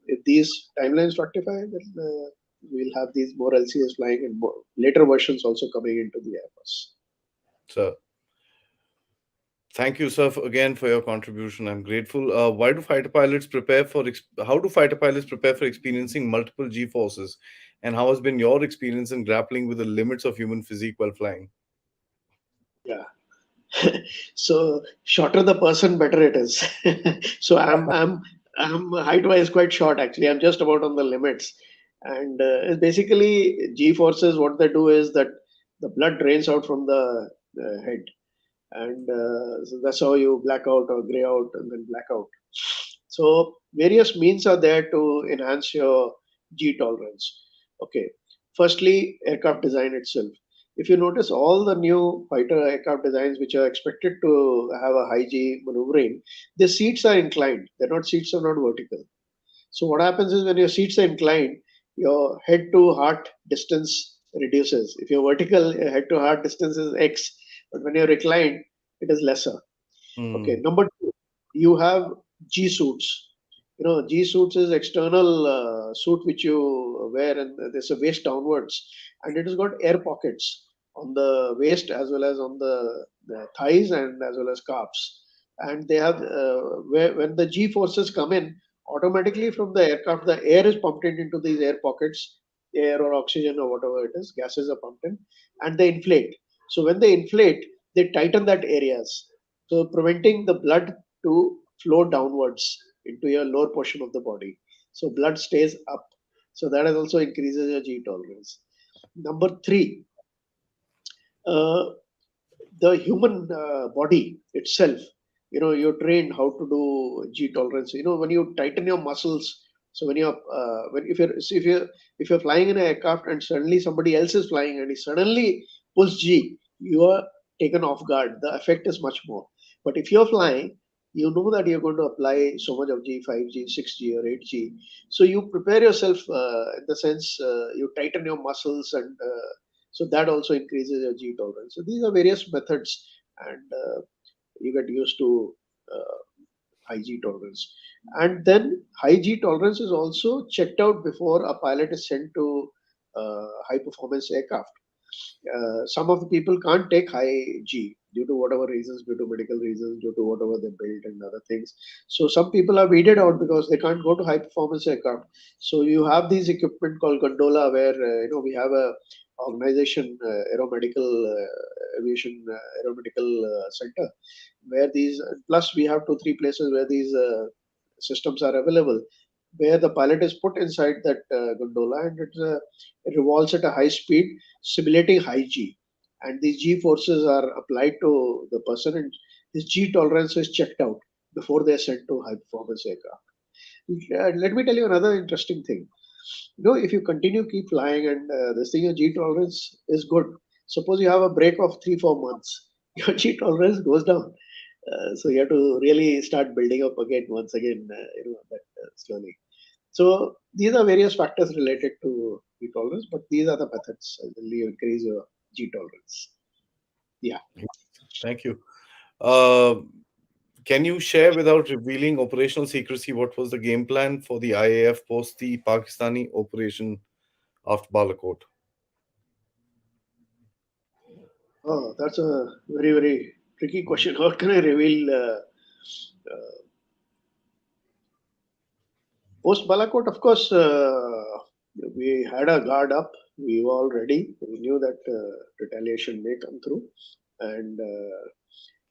if these timelines fructify, then we'll have these more LCS flying and more later versions also coming into the Airbus. So, thank you, sir, again for your contribution. I'm grateful. Why do fighter pilots prepare for? How do fighter pilots prepare for experiencing multiple G forces, and how has been your experience in grappling with the limits of human physique while flying? Yeah. So shorter the person, better it is. So I'm height wise quite short actually. I'm just about on the limits, and it's basically G forces. What they do is that the blood drains out from the head, and so that's how you black out or gray out and then black out. So various means are there to enhance your G tolerance. Okay, firstly, aircraft design itself. If you notice all the new fighter aircraft designs which are expected to have a high G maneuvering, the seats are inclined. They're not seats are not vertical. So what happens is when your seats are inclined, your head to heart distance reduces. If you're vertical, your head to heart distance is X, but when you're reclined, it is lesser. Okay, Hmm. number two, you have G suits. G suits is external suit which you wear, and there's a waist downwards, and it has got air pockets on the waist as well as on the thighs and as well as calves. And they have when the G forces come in, automatically from the aircraft, the air is pumped into these air pockets, air or oxygen or whatever it is, gases are pumped in, and they inflate. So when they inflate, they tighten that areas, so preventing the blood to flow downwards into your lower portion of the body. So blood stays up. So that is also increases your G tolerance. Number three, uh, the human body itself. You're trained how to do G tolerance. When you tighten your muscles. So when you're when if you're flying in an aircraft and suddenly somebody else is flying and he suddenly pulls G, you are taken off guard. The effect is much more. But if you're flying, you know that you're going to apply so much of G, 5G, 6G, or 8G. So you prepare yourself in the sense you tighten your muscles, and so that also increases your G tolerance. So these are various methods, and you get used to uh, high G tolerance. And then high G tolerance is also checked out before a pilot is sent to high performance aircraft. Some of the people can't take high G due to whatever reasons, due to medical reasons, due to whatever they built and other things. So some people are weeded out because they can't go to high performance aircraft. So you have these equipment called gondola, where we have a organization, aeromedical aviation aeromedical center, where these, plus we have two three places where these systems are available, where the pilot is put inside that gondola, and it revolves at a high speed, simulating high G. And these G forces are applied to the person, and his G tolerance is checked out before they are sent to high performance aircraft. Let me tell you another interesting thing. If you continue keep flying, and this thing, your G tolerance is good. Suppose you have a break of 3 4 months, your G tolerance goes down. So you have to really start building up again once again, that slowly. So these are various factors related to G tolerance, but these are the methods that will increase your G tolerance. Yeah. Thank you. Uh, can you share, without revealing operational secrecy, what was the game plan for the IAF post the Pakistani operation after Balakot? Oh, that's a very, very tricky question. How can I reveal? Post Balakot, of course, we had a guard up. We were all ready. We knew that retaliation may come through, and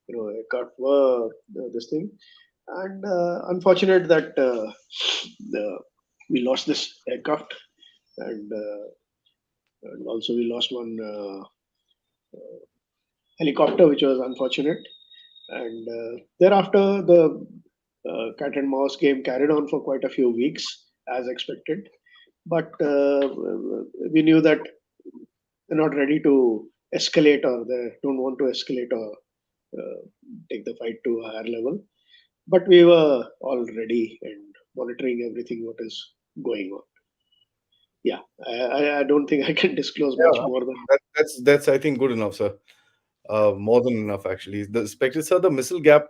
aircraft were this thing. And unfortunate that we lost this aircraft, and also we lost one helicopter, which was unfortunate. And thereafter, the cat and mouse game carried on for quite a few weeks, as expected. But we knew that they're not ready to escalate, or they don't want to escalate, or uh, take the fight to a higher level. But we were all ready and monitoring everything what is going on. Yeah, I don't think I can disclose much Yeah, more than. that's I think good enough, sir. More than enough, actually. The Spectres are the missile gap,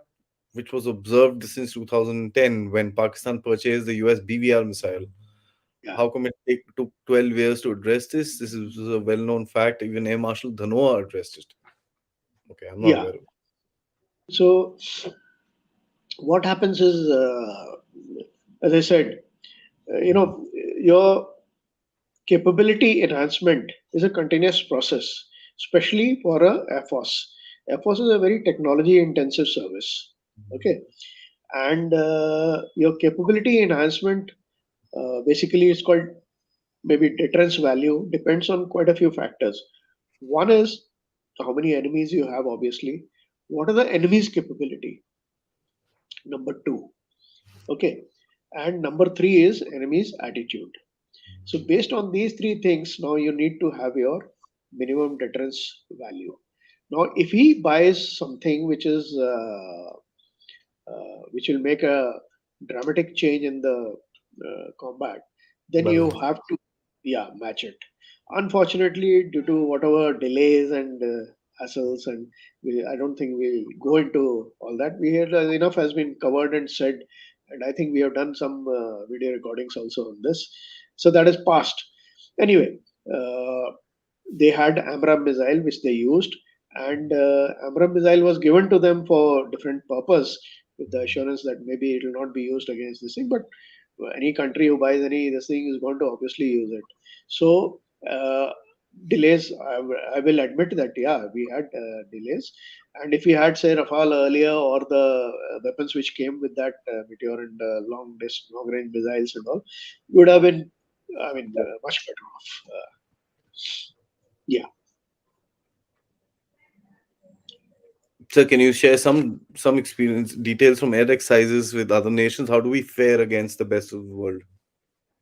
which was observed since 2010 when Pakistan purchased the US BVR missile. Yeah, How come took 12 years to address this? This is a well-known fact. Even Air Marshal Dhanoa addressed it. Okay, I'm not yeah. aware of it. So what happens is, as I said, your capability enhancement is a continuous process, especially for a Air Force. Air Force is a very technology intensive service. Okay. And your capability enhancement, basically, it's called maybe deterrence value, depends on quite a few factors. One is how many enemies you have, obviously. What are the enemy's capability? Number two. Okay. And number three is enemy's attitude. So based on these three things, now you need to have your minimum deterrence value. Now, if he buys something which is which will make a dramatic change in the combat, then you Balance. have to, yeah, match it. Unfortunately, due to whatever delays and hassles, and I don't think we'll go into all that. We had enough has been covered and said, and I think we have done some video recordings also on this. So that is past. Anyway, uh, they had AMRAAM missile which they used, and AMRAAM missile was given to them for different purpose, with the assurance that maybe it will not be used against this thing. But any country who buys any this thing is going to obviously use it. So delays. I will admit that, yeah, we had delays, and if we had, say, Rafale earlier, or the weapons which came with that, Meteor and long range missiles and all, would have been, I mean, much better off. Yeah. Sir, can you share some experience details from air exercises with other nations? How do we fare against the best of the world?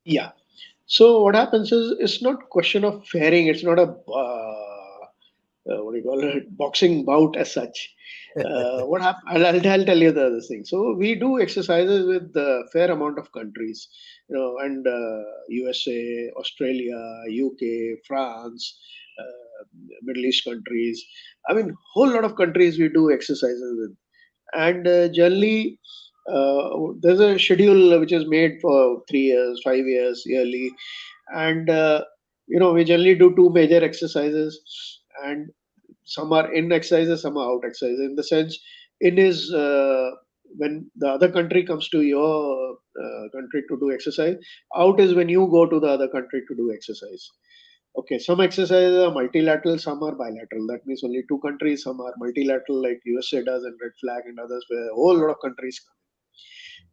Yeah. So what happens is, it's not question of fairing. It's not a what do you call it, boxing bout as such. What happened? I'll tell you the other thing. So we do exercises with a fair amount of countries, and USA, Australia, UK, France, Middle East countries. I mean, whole lot of countries we do exercises with, and generally. There's a schedule which is made for 3 years, 5 years, yearly, and we generally do two major exercises, and some are in exercises, some are out exercises. In the sense, in is when the other country comes to your country to do exercise. Out is when you go to the other country to do exercise. Okay, some exercises are multilateral, some are bilateral. That means only two countries. Some are multilateral, like USA does and Red Flag and others, where a whole lot of countries come.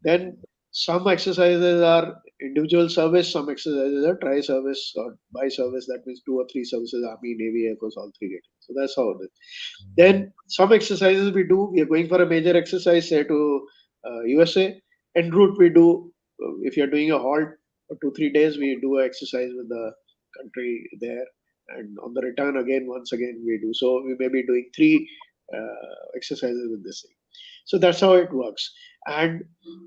Then some exercises are individual service, some exercises are tri service or by service. That means two or three services, Army, Navy, Air Force, all three get. So that's how it is. Then some exercises we do, we are going for a major exercise, say to USA. En route, we do, if you're doing a halt for 2 3 days, we do an exercise with the country there. And on the return, again, once again, we do. So we may be doing three exercises with this thing. So that's how it works. And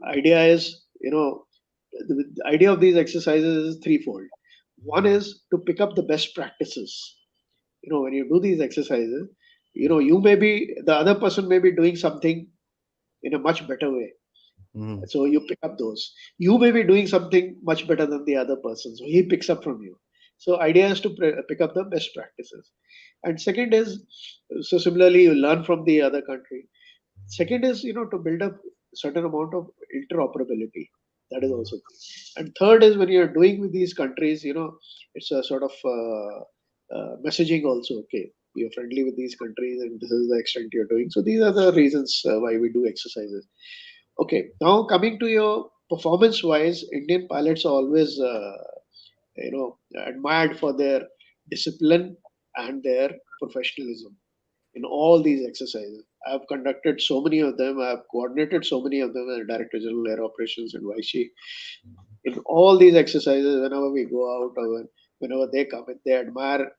idea is, the idea of these exercises is threefold. One is to pick up the best practices. When you do these exercises, you may be, the other person may be doing something in a much better way. Mhm. So you pick up those. You may be doing something much better than the other person. So he picks up from you. So idea is to pick up the best practices. And second is, so similarly, you learn from the other country. Second is, to build up certain amount of interoperability. That is also key. And third is when you're doing with these countries, it's a sort of messaging also. Okay, you're friendly with these countries, and this is the extent you're doing. So these are the reasons why we do exercises. Okay, now coming to your performance-wise, Indian pilots are always, admired for their discipline and their professionalism in all these exercises. I've conducted so many of them. I've coordinated so many of them as Director General Air Operations in Vici. In all these exercises, whenever we go out or whenever they come in, they admire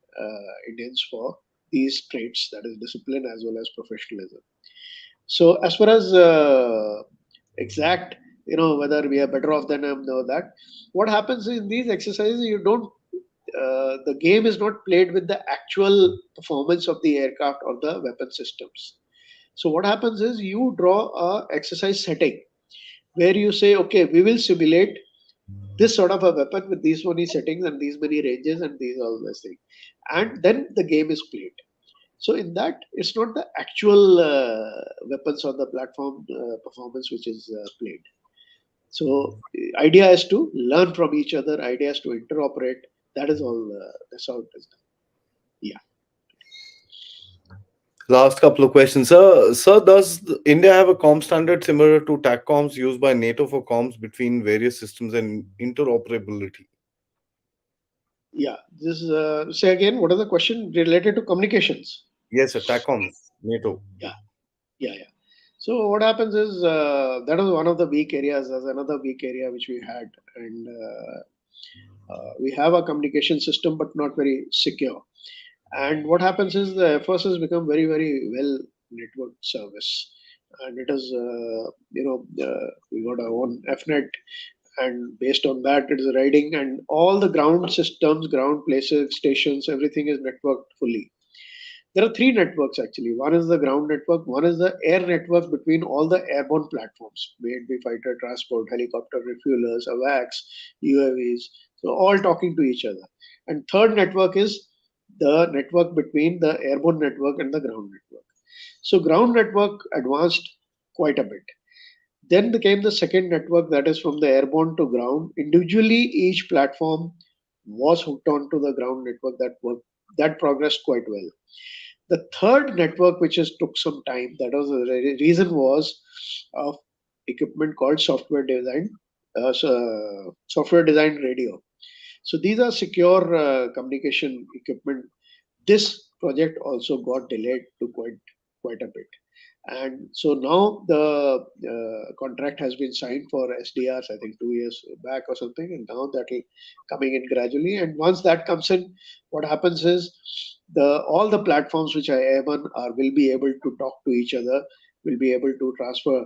Indians for these traits, that is discipline as well as professionalism. So as far as exact, whether we are better off than them or that, what happens in these exercises, you don't the game is not played with the actual performance of the aircraft or the weapon systems. So what happens is you draw a exercise setting where you say, okay, we will simulate this sort of a weapon with these many settings and these many ranges and these all those things, and then the game is played. So in that, it's not the actual weapons on the platform performance which is played. So idea is to learn from each other. Idea is to interoperate. That is all. That's how it is done. Yeah. Last couple of questions, sir. Sir, does India have a com standard similar to TACCOMs used by NATO for comms between various systems and interoperability? Yeah. This say again. What is the question related to communications? Yes, sir. TACCOMs, NATO. Yeah. Yeah. Yeah. So what happens is that was one of the weak areas. There's another weak area which we had, and we have a communication system, but not very secure. And what happens is the Air Force has become very, very well networked service, and it is, we got our own FNet, and based on that, it is riding, and all the ground systems, ground places, stations, everything is networked fully. There are three networks actually. One is the ground network, one is the air network between all the airborne platforms, may it be fighter transport, helicopter refuelers, AWACS, UAVs, so all talking to each other. And third network is the network between the airborne network and the ground network. So ground network advanced quite a bit. Then came the second network, that is from the airborne to ground. Individually, each platform was hooked onto the ground network that progressed quite well. The third network, which has took some time, that was the reason was of equipment called software design radio. So these are secure communication equipment. This project also got delayed to quite a bit. And so now the contract has been signed for SDRs, I think 2 years back or something, and now that will coming in gradually. And once that comes in, what happens is the all the platforms which are airborne are will be able to talk to each other, will be able to transfer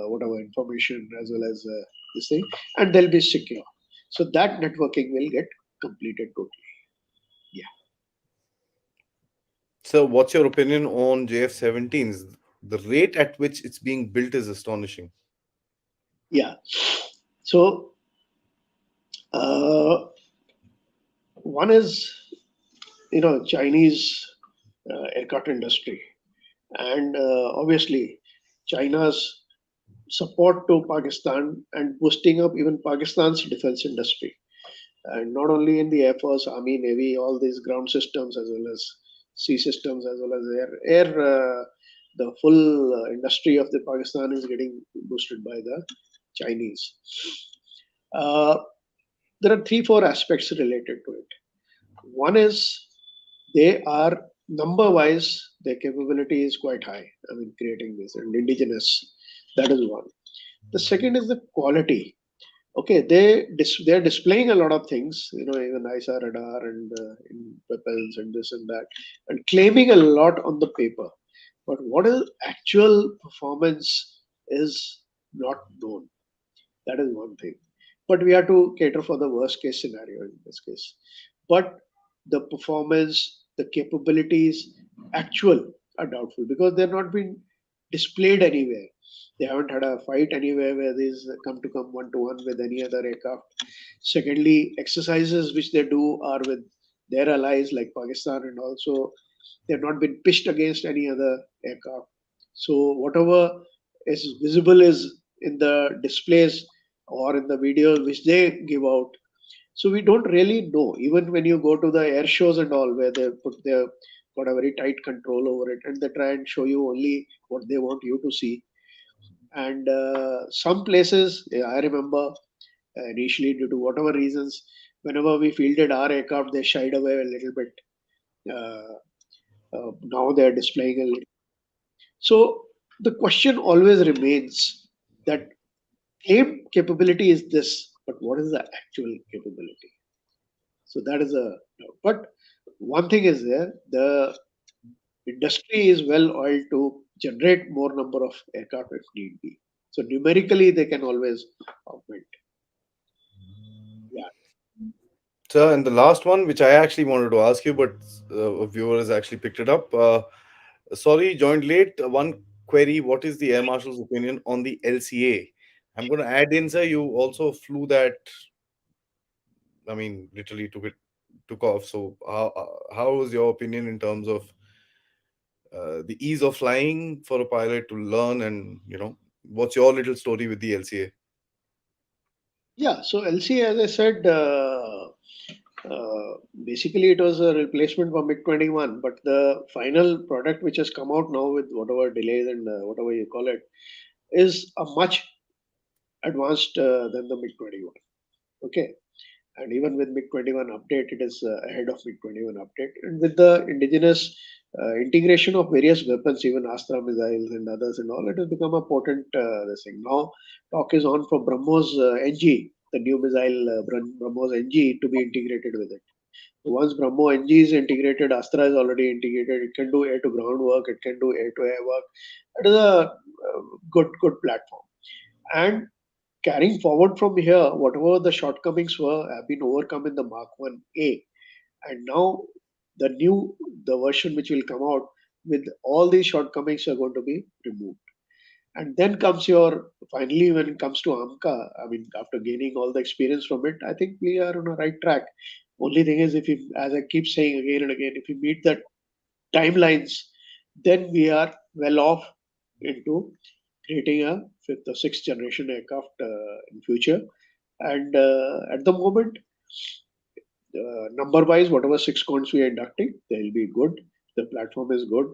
whatever information as well as this thing, and they'll be secure. So that networking will get completed totally. Yeah, So, what's your opinion on JF-17s? The rate at which it's being built is astonishing. yeah. So uh, one is Chinese aircraft industry, and obviously China's support to Pakistan and boosting up even Pakistan's defense industry, and not only in the air force, army, navy, all these ground systems as well as sea systems as well as air. The full industry of the Pakistan is getting boosted by the Chinese. Uh, there are three, four aspects related to it. One is they are number wise, their capability is quite high. I mean, creating this and indigenous. That is one. The second is the quality. Okay, they're displaying a lot of things, even ISA radar and in weapons and this and that, and claiming a lot on the paper. But what is actual performance is not known. That is one thing. But we have to cater for the worst case scenario in this case. But the performance, the capabilities, actual are doubtful because they're not been displayed anywhere. They haven't had a fight anywhere where these come one to one with any other aircraft. Secondly, exercises which they do are with their allies like Pakistan, and also they've not been pitched against any other aircraft. So whatever is visible is in the displays or in the videos which they give out. So we don't really know. Even when you go to the air shows and all, where they put their got a very tight control over it, and they try and show you only what they want you to see. And some places, yeah, I remember initially due to whatever reasons, whenever we fielded our aircraft, they shied away a little bit. Uh, Now they are displaying a little. So the question always remains that claim capability is this, but what is the actual capability? So that is a but one thing is there, the industry is well oiled to generate more number of aircraft if need be. So numerically they can always augment. Yeah. So, and the last one, which I actually wanted to ask you, but a viewer has actually picked it up. Sorry, joined late. One query: what is the Air Marshal's opinion on the LCA? I'm going to add in, sir. You also flew that. I mean, literally took off. So, how was your opinion in terms of the ease of flying for a pilot to learn, and what's your little story with the LCA? Yeah. So LC, as I said, basically it was a replacement for MiG 21, but the final product which has come out now with whatever delays and whatever you call it is a much advanced than the MiG 21. Okay. And even with MiG 21 update, it is ahead of MiG 21 update. And with the indigenous integration of various weapons, even Astra missiles and others and all, it has become a potent this thing. Now, talk is on for BrahMos NG, the new missile BrahMos NG, to be integrated with it. So once BrahMos NG is integrated, Astra is already integrated. It can do air to ground work, it can do air to air work. It is a good platform. And carrying forward from here, whatever the shortcomings were have been overcome in the Mark 1A. And now the the version which will come out with all these shortcomings are going to be removed. And then comes your finally when it comes to AMCA, I mean, after gaining all the experience from it, I think we are on a right track. Only thing is, if you, as I keep saying again and again, if you meet the timelines, then we are well off into creating a fifth or sixth generation aircraft in future. And at the moment, number wise, whatever six counts we are inducting, they'll be good. The platform is good,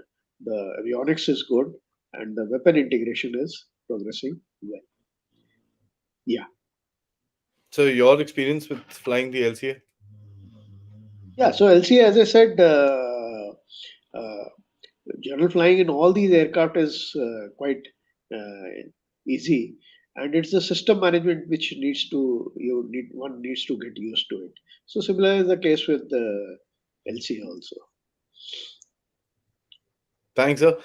the avionics is good, and the weapon integration is progressing well. Yeah, So, your experience with flying the LCA? yeah. So LC, as I said, uh, general flying in all these aircraft is quite uh, easy, and it's the system management which needs to you need one needs to get used to it. So similar is the case with the LC also. Thanks, sir.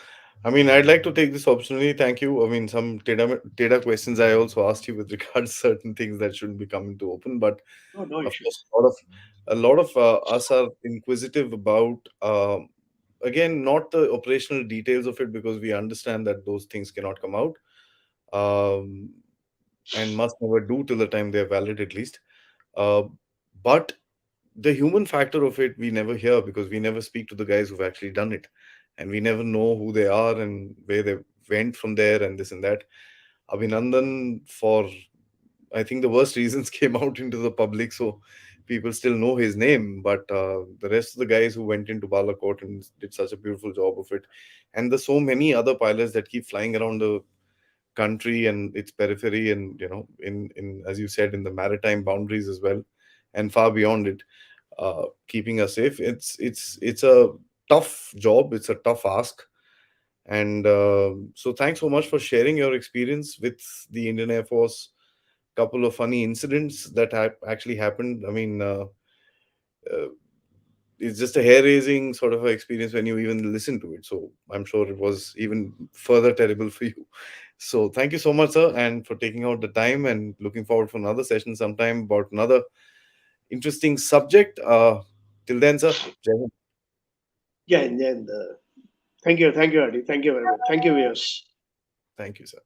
I mean, I'd like to take this opportunity. Thank you. I mean, some data questions I also asked you with regards to certain things that shouldn't be coming to open, but No, no of course, issues. a lot of us are inquisitive about again not the operational details of it because we understand that those things cannot come out, um, and must never do till the time they are valid at least. Uh, but the human factor of it we never hear because we never speak to the guys who've actually done it, and we never know who they are and where they went from there and this and that. Abhinandan, for I think the worst reasons came out into the public, so people still know his name. But the rest of the guys who went into Balakot and did such a beautiful job of it, and there's so many other pilots that keep flying around the country and its periphery, and in as you said, in the maritime boundaries as well, and far beyond it, keeping us safe. It's a tough job. It's a tough ask, and so thanks so much for sharing your experience with the Indian Air Force. Couple of funny incidents that actually happened. I mean, uh, it's just a hair-raising sort of a experience when you even listen to it. So I'm sure it was even further terrible for you. So thank you so much, sir, and for taking out the time. And looking forward for another session sometime about another interesting subject. Till then, sir. Jai Hind. Yeah, and then thank you, Adi. Thank you very much. Thank you, viewers. Thank you, sir.